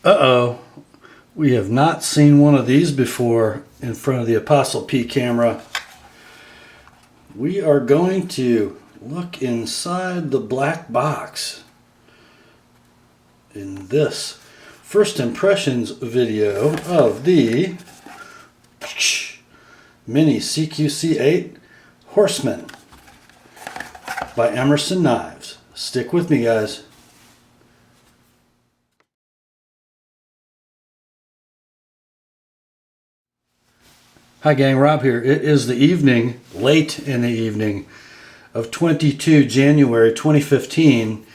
Uh-oh, we have not seen one of these before in front of the TheApostleP camera. We are going to look inside the black box in this first impressions video of the Mini CQC-8 Horseman by Emerson Knives. Stick with me, guys. Hi gang, Rob here. It is the evening, late in the evening of 22 January 2015.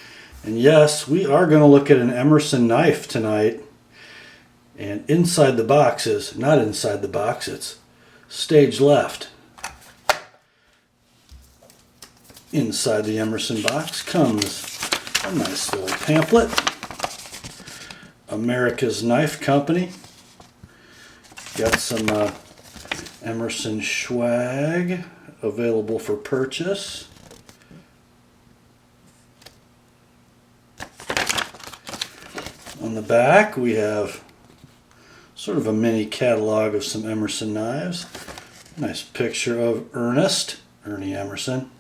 And yes, we are going to look at an Emerson knife tonight. And inside the box is, not inside the box, it's stage left. Inside the Emerson box comes a nice little pamphlet. America's Knife Company. Got some Emerson swag available for purchase. On the back we have sort of a mini catalog of some Emerson knives. Nice picture of Ernie Emerson.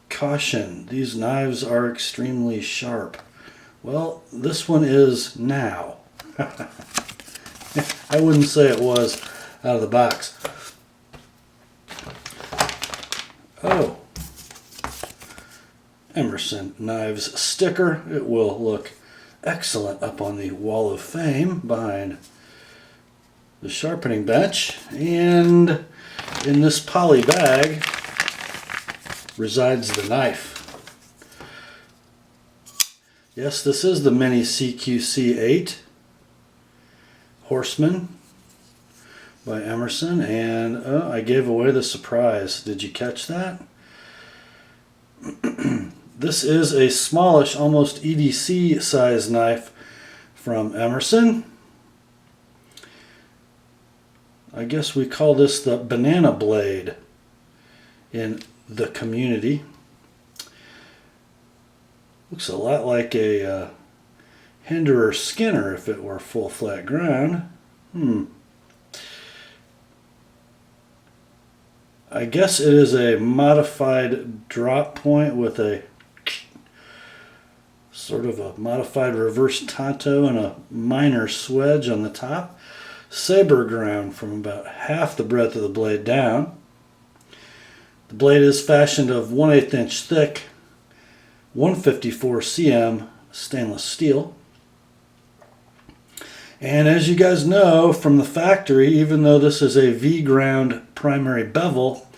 Caution, these knives are extremely sharp. Well, this one is now. I wouldn't say it was out of the box. Oh, Emerson Knives sticker. It will look excellent up on the wall of fame behind the sharpening bench. And in this poly bag resides the knife. Yes, this is the Mini CQC-8 Horseman by Emerson, and I gave away the surprise. Did you catch that? This is a smallish, almost EDC size knife from Emerson. I guess we call this the banana blade in the community. Looks a lot like a Hinderer Skinner if it were full flat ground. I guess it is a modified drop point with a sort of a modified reverse tanto and a minor swedge on the top. Sabre ground from about half the breadth of the blade down. The blade is fashioned of 1/8 inch thick, 154 cm stainless steel. And as you guys know from the factory, even though this is a V-ground primary bevel,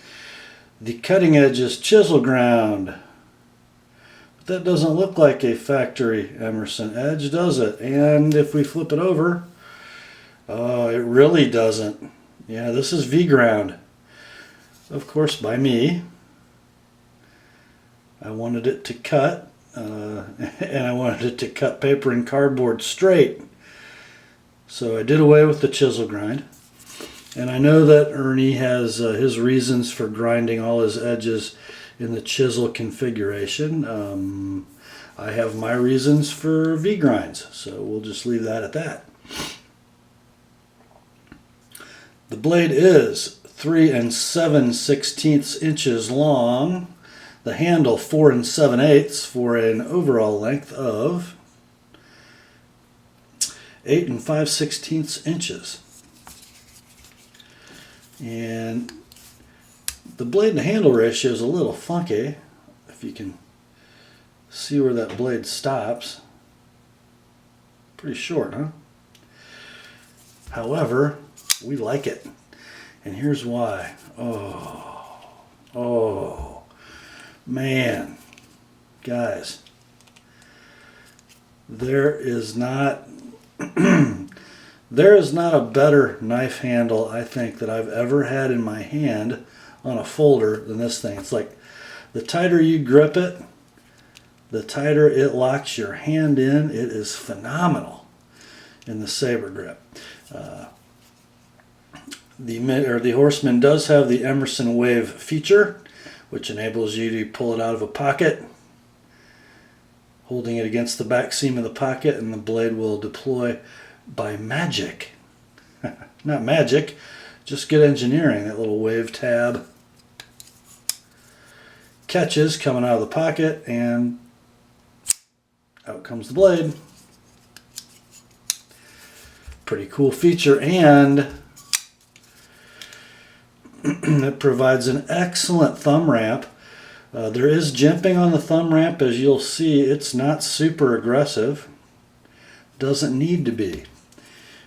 the cutting edge is chisel ground. But that doesn't look like a factory Emerson edge, does it? And if we flip it over, it really doesn't. Yeah, this is V-ground. Of course, by me. I wanted it to cut, and I wanted it to cut paper and cardboard straight. So I did away with the chisel grind. And I know that Ernie has his reasons for grinding all his edges in the chisel configuration. I have my reasons for V-grinds, so we'll just leave that at that. The blade is 3 7/16 inches long. The handle 4 7/8 for an overall length of 8 5/16 inches. And the blade and handle ratio is a little funky. If you can see where that blade stops. Pretty short, huh? However, we like it. And here's why. Oh, man. Guys, there is not a better knife handle, I think, that I've ever had in my hand on a folder than this thing. It's like the tighter you grip it, the tighter it locks your hand in. It is phenomenal in the Sabre grip. The Horseman does have the Emerson Wave feature, which enables you to pull it out of a pocket, holding it against the back seam of the pocket, and the blade will deploy by magic. Not magic, just good engineering. That little wave tab catches coming out of the pocket, and out comes the blade. Pretty cool feature, and it provides an excellent thumb ramp. There is jimping on the thumb ramp, as you'll see. It's not super aggressive. Doesn't need to be,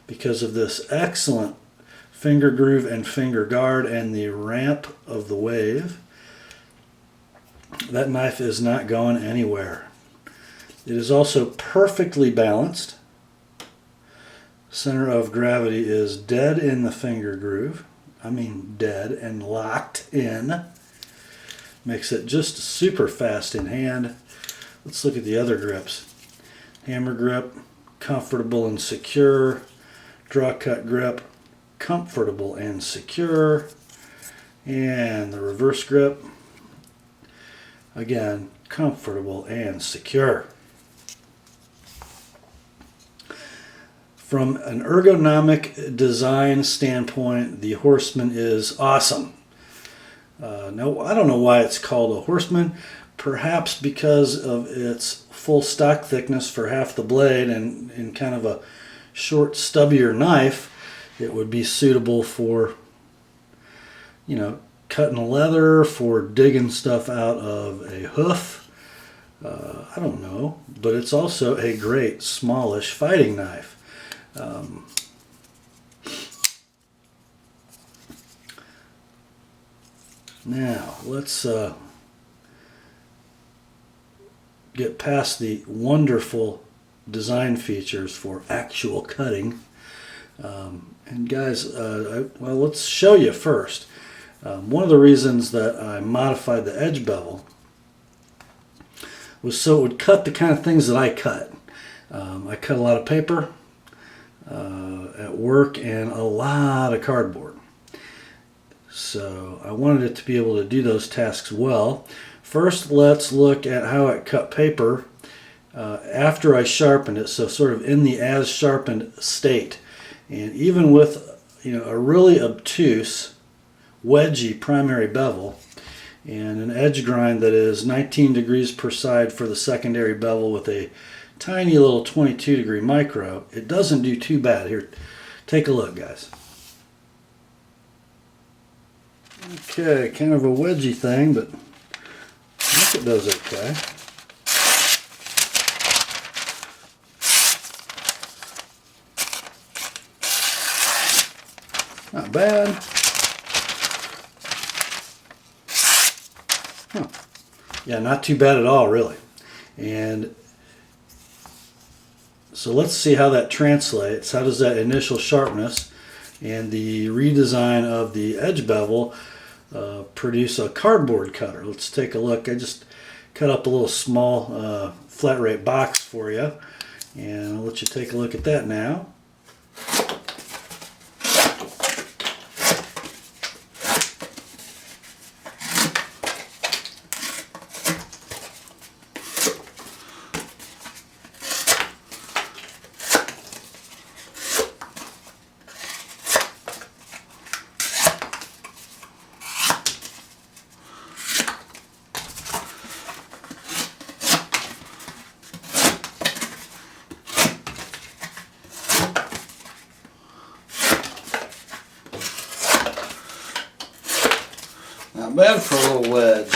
because of this excellent finger groove and finger guard and the ramp of the wave. That knife is not going anywhere. It is also perfectly balanced. Center of gravity is dead in the finger groove. I mean dead and locked in. Makes it just super fast in hand. Let's look at the other grips. Hammer grip, comfortable and secure. Draw cut grip, comfortable and secure. And the reverse grip, again, comfortable and secure. From an ergonomic design standpoint, the Horseman is awesome. Now, I don't know why it's called a Horseman. Perhaps because of its full stock thickness for half the blade and in kind of a short, stubbier knife, it would be suitable for, you know, cutting leather, for digging stuff out of a hoof. I don't know, but it's also a great smallish fighting knife. Now let's get past the wonderful design features for actual cutting. And guys, well, let's show you first. One of the reasons that I modified the edge bevel was so it would cut the kind of things that I cut. I cut a lot of paper at work and a lot of cardboard. So I wanted it to be able to do those tasks well. First, let's look at how it cut paper after I sharpened it, so sort of in the as sharpened state. And even with, you know, a really obtuse wedgy primary bevel and an edge grind that is 19 degrees per side for the secondary bevel with a tiny little 22 degree micro, it doesn't do too bad. Here, take a look, guys. Okay, kind of a wedgy thing, but I think it does okay. Not bad. Huh. Yeah, not too bad at all, really. And so let's see how that translates. How does that initial sharpness and the redesign of the edge bevel produce a cardboard cutter? Let's take a look. I just cut up a little small flat rate box for you, and I'll let you take a look at that now. Not bad for a little wedge.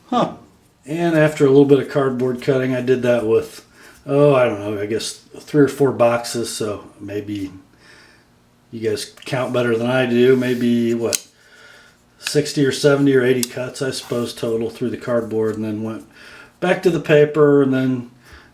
Huh. And after a little bit of cardboard cutting, I did that with, oh, I don't know, I guess 3 or 4 boxes, so maybe you guys count better than I do. Maybe, what, 60 or 70 or 80 cuts, I suppose, total through the cardboard, and then went back to the paper, and then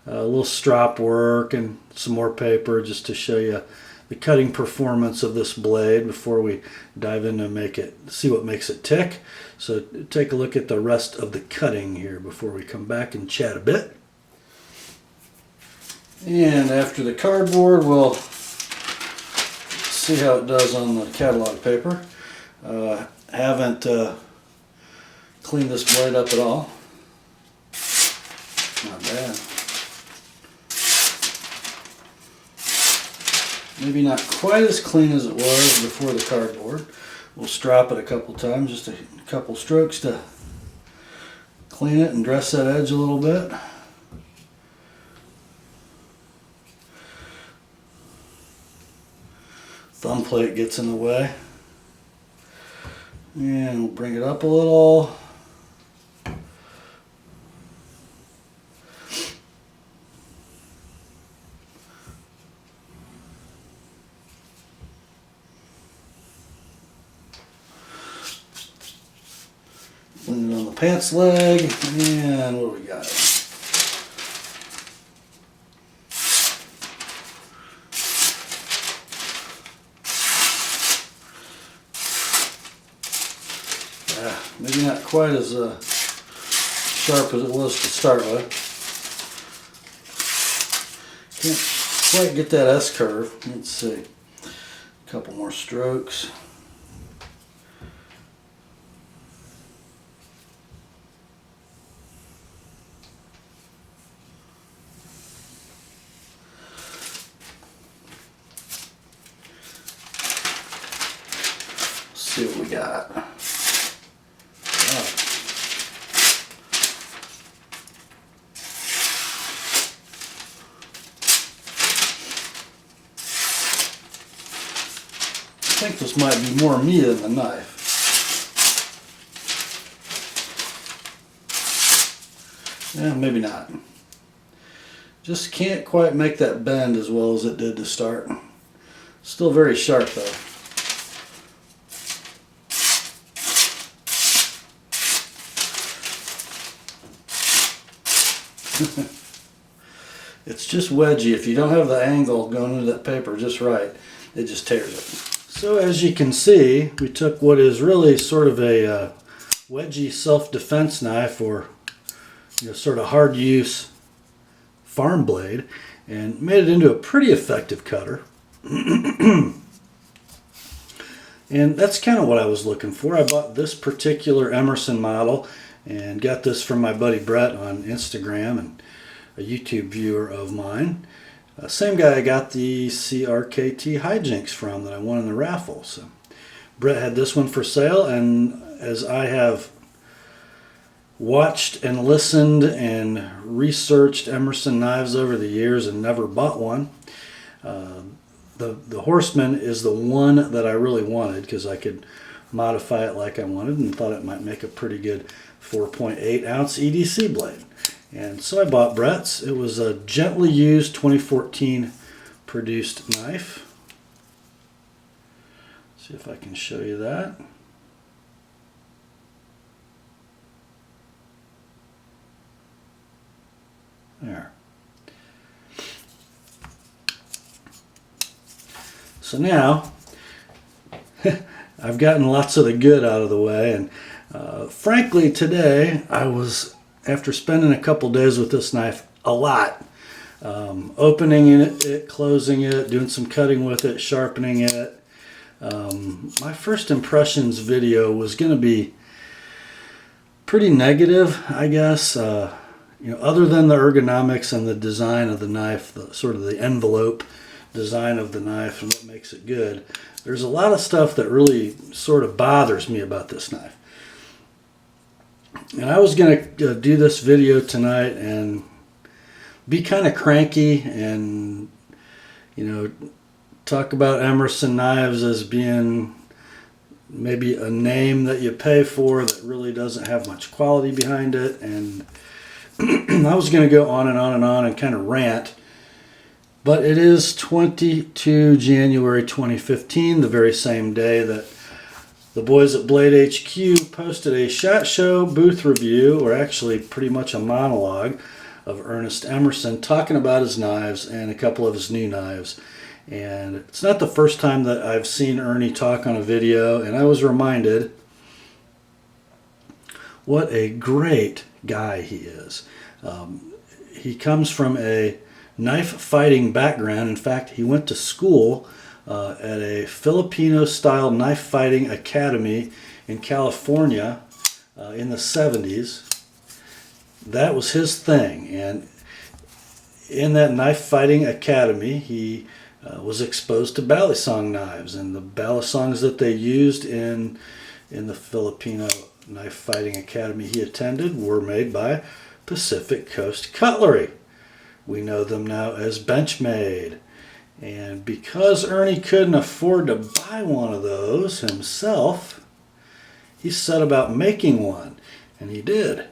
a little strop work and some more paper just to show you the cutting performance of this blade before we dive in and see what makes it tick. So take a look at the rest of the cutting here before we come back and chat a bit. And after the cardboard, we'll see how it does on the catalog paper. Haven't cleaned this blade up at all. Not bad. Maybe not quite as clean as it was before the cardboard. We'll strop it a couple times, just a couple strokes to clean it and dress that edge a little bit. Thumb plate gets in the way. And we'll bring it up a little. Clean it on the pants leg, and what do we got? Maybe not quite as sharp as it was to start with. Can't quite get that S-curve. Let's see. A couple more strokes. Let's see what we got. I think this might be more me than the knife. Yeah, maybe not. Just can't quite make that bend as well as it did to start. Still very sharp though. It's just wedgy. If you don't have the angle going into that paper just right, it just tears it. So as you can see, we took what is really sort of a wedgy self-defense knife, or sort of hard use farm blade, and made it into a pretty effective cutter. And that's kind of what I was looking for. I bought this particular Emerson model and got this from my buddy Brett on Instagram, and a YouTube viewer of mine. Same guy I got the CRKT hijinks from that I won in the raffle. So Brett had this one for sale, and as I have watched and listened and researched Emerson knives over the years and never bought one, the Horseman is the one that I really wanted because I could modify it like I wanted, and thought it might make a pretty good 4.8 ounce EDC blade. And so I bought Brett's. It was a gently used 2014 produced knife. See if I can show you that. There. So now I've gotten lots of the good out of the way, and frankly today I was, after spending a couple days with this knife a lot, opening it, closing it, doing some cutting with it, sharpening it, my first impressions video was going to be pretty negative, I guess. Other than the ergonomics and the design of the knife, sort of the envelope design of the knife and what makes it good, there's a lot of stuff that really sort of bothers me about this knife. And I was going to do this video tonight and be kind of cranky and, talk about Emerson knives as being maybe a name that you pay for that really doesn't have much quality behind it. And I was going to go on and on and on and kind of rant. But it is 22 January 2015, the very same day that the boys at Blade HQ posted a SHOT Show booth review, or actually pretty much a monologue, of Ernest Emerson talking about his knives and a couple of his new knives. And it's not the first time that I've seen Ernie talk on a video, and I was reminded what a great guy he is. He comes from a knife fighting background. In fact, he went to school at a Filipino-style knife fighting academy in California in the 70s. That was his thing, and in that knife fighting academy, he was exposed to balisong knives, and the balisongs that they used in the Filipino knife fighting academy he attended were made by Pacific Coast Cutlery. We know them now as Benchmade. And because Ernie couldn't afford to buy one of those himself, he set about making one, and he did.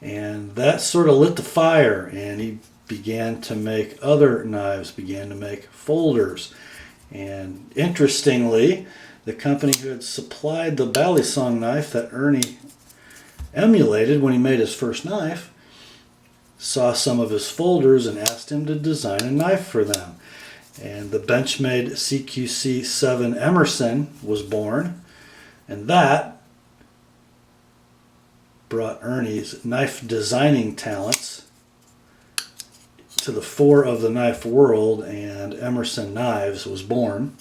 And that sort of lit the fire, and he began to make other knives, began to make folders. And interestingly, the company who had supplied the balisong knife that Ernie emulated when he made his first knife saw some of his folders and asked him to design a knife for them. And the Benchmade CQC-8 Emerson was born, and that brought Ernie's knife designing talents to the fore of the knife world, and Emerson Knives was born.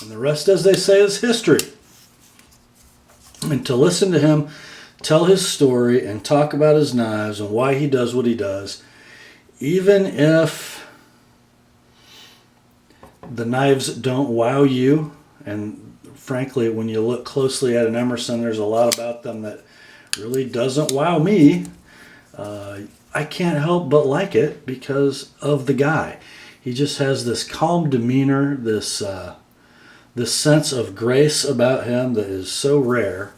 And the rest, as they say, is history. And to listen to him tell his story and talk about his knives and why he does what he does, even if the knives don't wow you, and frankly, when you look closely at an Emerson, there's a lot about them that really doesn't wow me. I can't help but like it because of the guy. He just has this calm demeanor, this sense of grace about him that is so rare.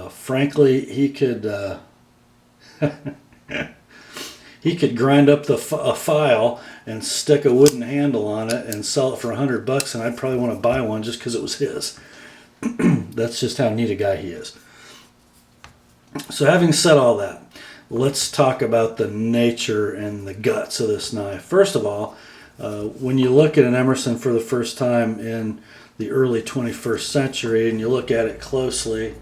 Frankly, he could he could grind up a file and stick a wooden handle on it and sell it for $100, and I'd probably want to buy one just because it was his. That's just how neat a guy he is. So having said all that, let's talk about the nature and the guts of this knife. First of all, when you look at an Emerson for the first time in the early 21st century and you look at it closely,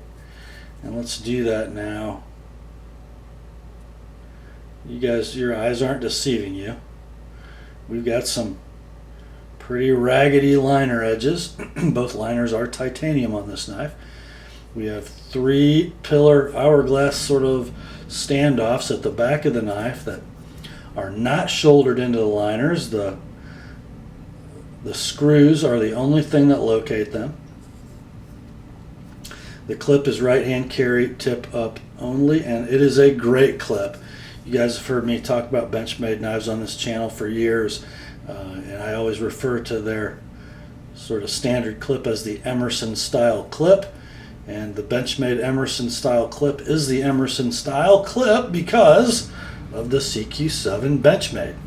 and let's do that now. You guys, your eyes aren't deceiving you. We've got some pretty raggedy liner edges. Both liners are titanium on this knife. We have 3 pillar hourglass sort of standoffs at the back of the knife that are not shouldered into the liners. The screws are the only thing that locate them. The clip is right hand carry, tip up only, and it is a great clip. You guys have heard me talk about Benchmade knives on this channel for years, and I always refer to their sort of standard clip as the Emerson style clip. And the Benchmade Emerson style clip is the Emerson style clip because of the CQ-7 Benchmade.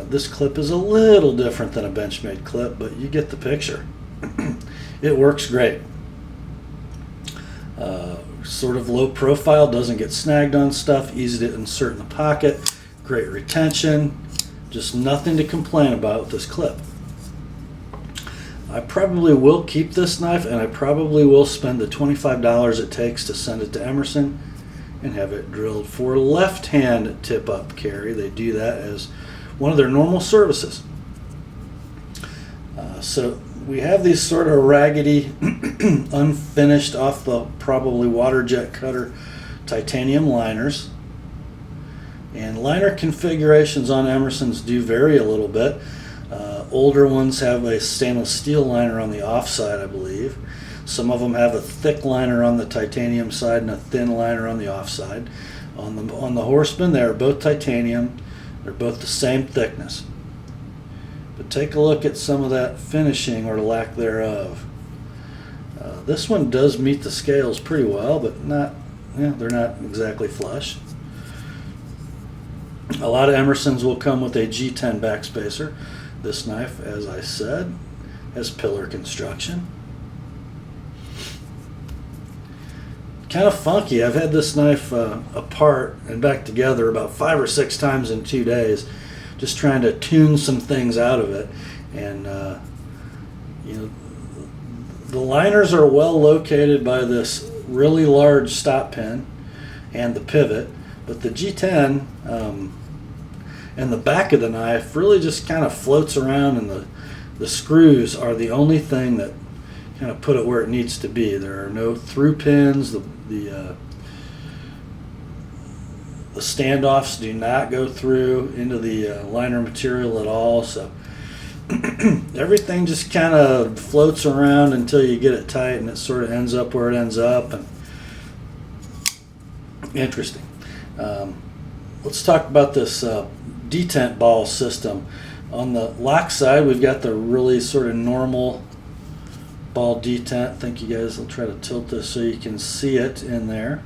This clip is a little different than a Benchmade clip, but you get the picture. It works great. Sort of low profile, doesn't get snagged on stuff, easy to insert in the pocket, great retention, just nothing to complain about with this clip. I probably will keep this knife, and I probably will spend the $25 it takes to send it to Emerson and have it drilled for left-hand tip-up carry. They do that as one of their normal services. So we have these sort of raggedy, unfinished, off the probably water jet cutter titanium liners. And liner configurations on Emersons do vary a little bit. Older ones have a stainless steel liner on the offside, I believe. Some of them have a thick liner on the titanium side and a thin liner on the offside. On the Horseman, they are both titanium. They're both the same thickness. But take a look at some of that finishing or lack thereof. This one does meet the scales pretty well, but they're not exactly flush. A lot of Emersons will come with a G10 backspacer. This knife, as I said, has pillar construction. Kind of funky. I've had this knife apart and back together about 5 or 6 times in 2 days, just trying to tune some things out of it. And the liners are well located by this really large stop pin and the pivot, but the G10 And the back of the knife really just kind of floats around, and the screws are the only thing that kind of put it where it needs to be. There are no through pins. The standoffs do not go through into the liner material at all. So everything just kind of floats around until you get it tight, and it sort of ends up where it ends up. And interesting. Let's talk about this detent ball system. On the lock side, we've got the really sort of normal ball detent. I think you guys will try to tilt this so you can see it in there,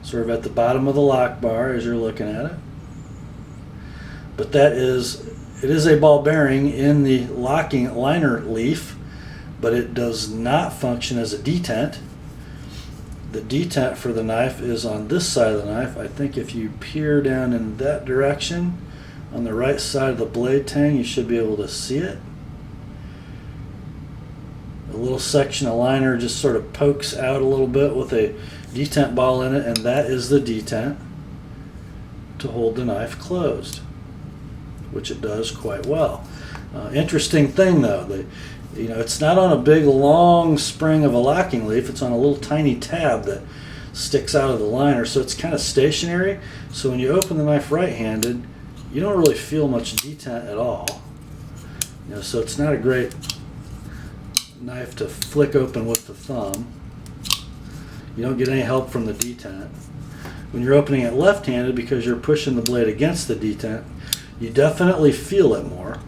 sort of at the bottom of the lock bar as you're looking at it. But it is a ball bearing in the locking liner leaf, but it does not function as a detent. The detent for the knife is on this side of the knife. I think if you peer down in that direction on the right side of the blade tang, you should be able to see it. A little section of liner just sort of pokes out a little bit with a detent ball in it, and that is the detent to hold the knife closed, which it does quite well. Interesting thing though, it's not on a big long spring of a locking leaf. It's on a little tiny tab that sticks out of the liner, so it's kind of stationary. So when you open the knife right-handed, you don't really feel much detent at all. So it's not a great knife to flick open with the thumb. You don't get any help from the detent. When you're opening it left-handed, because you're pushing the blade against the detent, you definitely feel it more.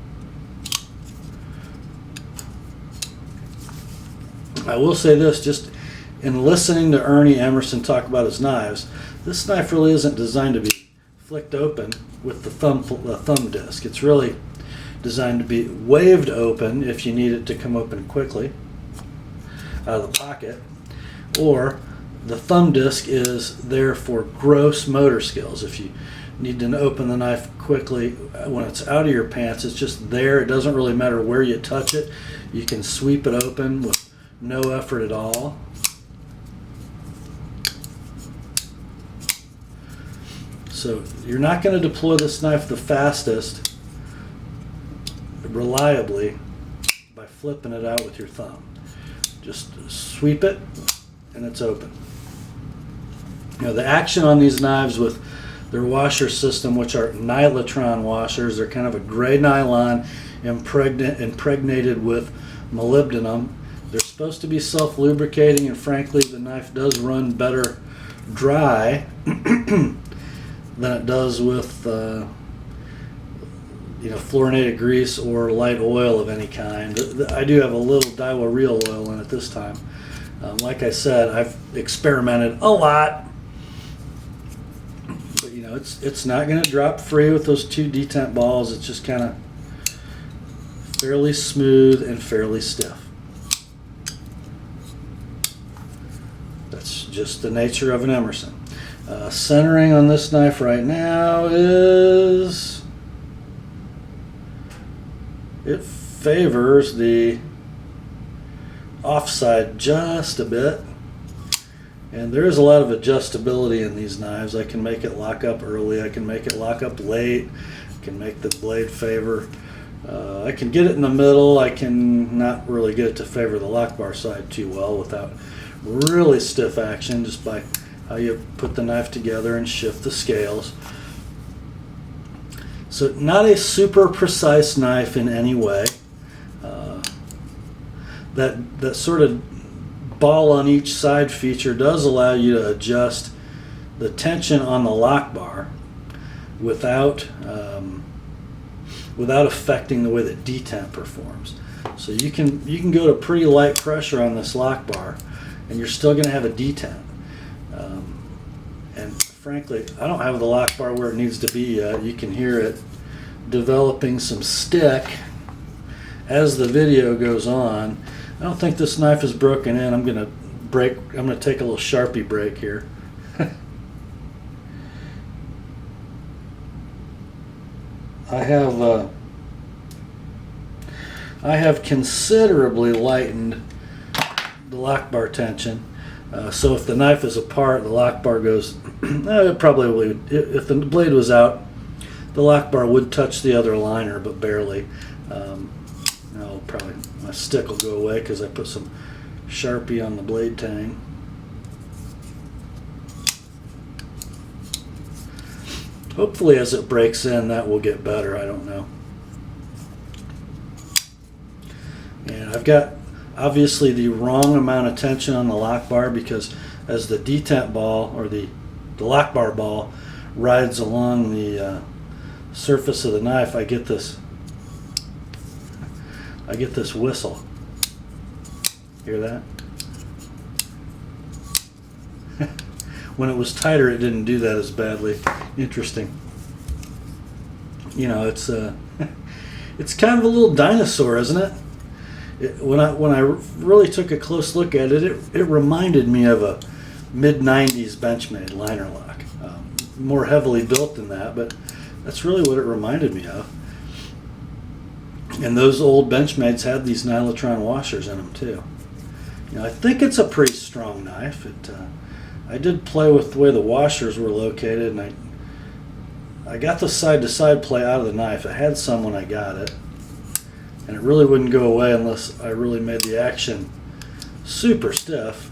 I will say this, just in listening to Ernie Emerson talk about his knives, this knife really isn't designed to be flicked open with the thumb disc. It's really designed to be waved open if you need it to come open quickly out of the pocket, or the thumb disc is there for gross motor skills. If you need to open the knife quickly when it's out of your pants, it's just there. It doesn't really matter where you touch it. You can sweep it open with no effort at all. So you're not going to deploy this knife the fastest reliably by flipping it out with your thumb. Just sweep it and it's open. The action on these knives with their washer system, which are nylitron washers, they're kind of a gray nylon impregnated with molybdenum. They're supposed to be self-lubricating, and frankly, the knife does run better dry than it does with fluorinated grease or light oil of any kind. I do have a little Daiwa Real oil in it this time. Like I said, I've experimented a lot, but it's not going to drop free with those two detent balls. It's just kind of fairly smooth and fairly stiff. That's just the nature of an Emerson. Centering on this knife right now it favors the offside just a bit, and there is a lot of adjustability in these knives. I can make it lock up early, I can make it lock up late, I can make the blade favor. I can get it in the middle. I can not really get it to favor the lock bar side too well without really stiff action, just by how you put the knife together and shift the scales. So not a super precise knife in any way. That sort of ball on each side feature does allow you to adjust the tension on the lock bar without affecting the way the detent performs. So you can go to pretty light pressure on this lock bar, and you're still going to have a detent. And frankly, I don't have the lock bar where it needs to be yet. You can hear it developing some stick as the video goes on. I don't think this knife is broken in. I'm going to take a little Sharpie break here. I have considerably lightened the lock bar tension. So if the knife is apart, the lock bar goes, it probably would, if the blade was out, The lock bar would touch the other liner, but barely. No, probably my stick will go away because I put some Sharpie on the blade tang. Hopefully as it breaks in, that will get better. I don't know. And I've got obviously the wrong amount of tension on the lock bar, because as the detent ball, or the lock bar ball, rides along the surface of the knife, I get this whistle. Hear that? When it was tighter, it didn't do that as badly. Interesting. You know, it's it's kind of a little dinosaur, isn't it? When I really took a close look at it, it reminded me of a mid-90s Benchmade liner lock. More heavily built than that, but that's really what it reminded me of. And those old Benchmades had these Nylotron washers in them too. You know, I think it's a pretty strong knife. I did play with the way the washers were located, and I got the side-to-side play out of the knife. I had some when I got it, and it really wouldn't go away unless I really made the action super stiff.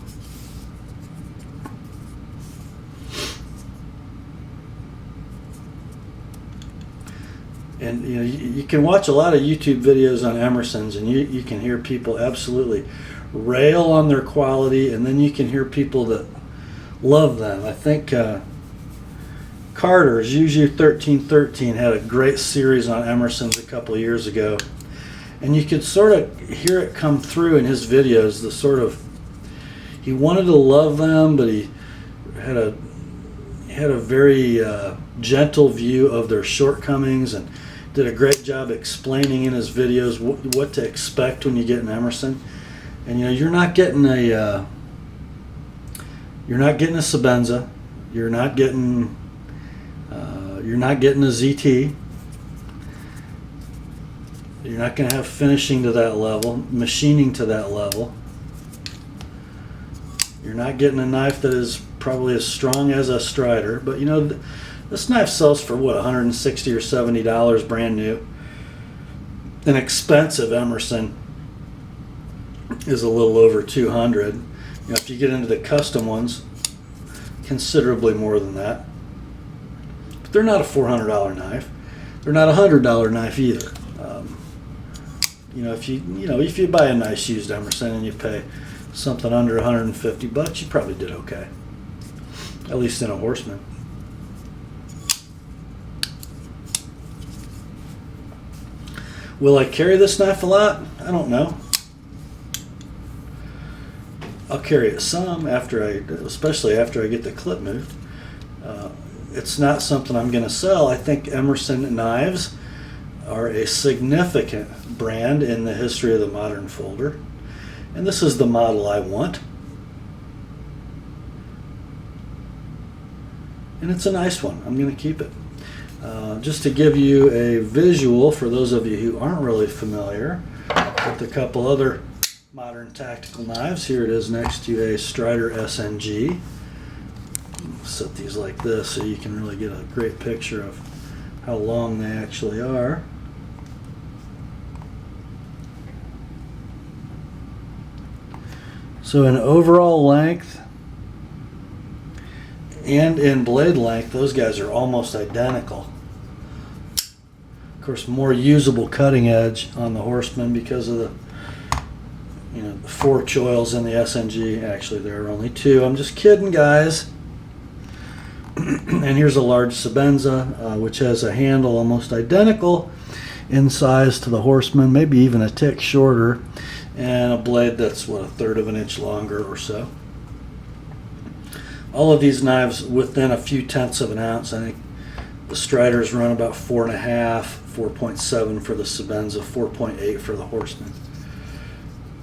And you know, you can watch a lot of YouTube videos on Emerson's, and you can hear people absolutely rail on their quality, and then you can hear people that love them. I think Carter's UU1313 had a great series on Emerson's a couple of years ago, and you could sort of hear it come through in his videos. The sort of, he wanted to love them, but he had a very gentle view of their shortcomings, and did a great job explaining in his videos what to expect when you get an Emerson. And you know, you're not getting a Sabenza, you're not getting a ZT. You're not going to have finishing to that level, machining to that level. You're not getting a knife that is probably as strong as a Strider, but you know, this knife sells for what, $160 or $70 brand new. An expensive Emerson is a little over $200. You know, if you get into the custom ones, considerably more than that. But they're not a $400 knife. They're not a $100 knife either. You know, if you buy a nice used Emerson and you pay something under $150, you probably did okay. At least in a Horseman. Will I carry this knife a lot? I don't know. I'll carry it some especially after I get the clip moved. It's not something I'm going to sell. I think Emerson knives are a significant brand in the history of the modern folder, and this is the model I want. And it's a nice one. I'm going to keep it. Just to give you a visual for those of you who aren't really familiar with a couple other modern tactical knives, here it is next to a Strider SNG. Set these like this so you can really get a great picture of how long they actually are. So in overall length and in blade length, those guys are almost identical. Of course, more usable cutting edge on the Horseman because of the, you know, the 4 choils in the SNG. Actually, there are only 2. I'm just kidding, guys. And here's a large Sabenza, which has a handle almost identical in size to the Horseman, maybe even a tick shorter, and a blade that's, what, 1/3 of an inch longer or so. All of these knives within a few tenths of an ounce. I think the Striders run about 4.5, 4.7 for the Sabenza, 4.8 for the Horseman.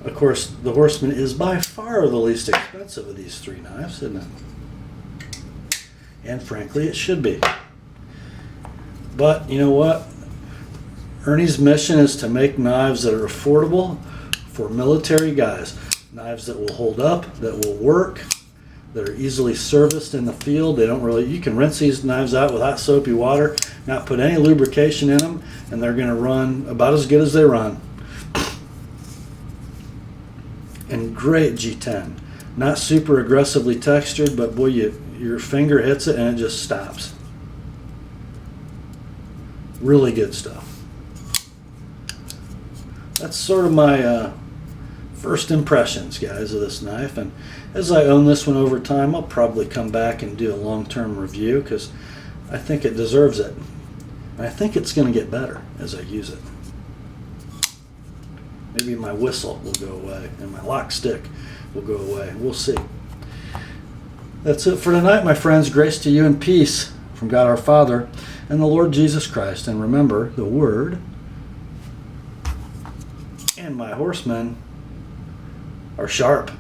Of course, the Horseman is by far the least expensive of these 3 knives, isn't it? And frankly, it should be. But you know what? Ernie's mission is to make knives that are affordable for military guys. Knives that will hold up, that will work, that are easily serviced in the field. They don't really, you can rinse these knives out with hot soapy water, not put any lubrication in them, and they're going to run about as good as they run. And great G10. Not super aggressively textured, but boy, your finger hits it and it just stops. Really good stuff. That's sort of my first impressions, guys, of this knife. And as I own this one over time, I'll probably come back and do a long-term review because I think it deserves it. And I think it's going to get better as I use it. Maybe my whistle will go away and my lock stick will go away. We'll see. That's it for tonight, my friends. Grace to you and peace from God our Father and the Lord Jesus Christ. And remember, the Word and my horsemen are sharp.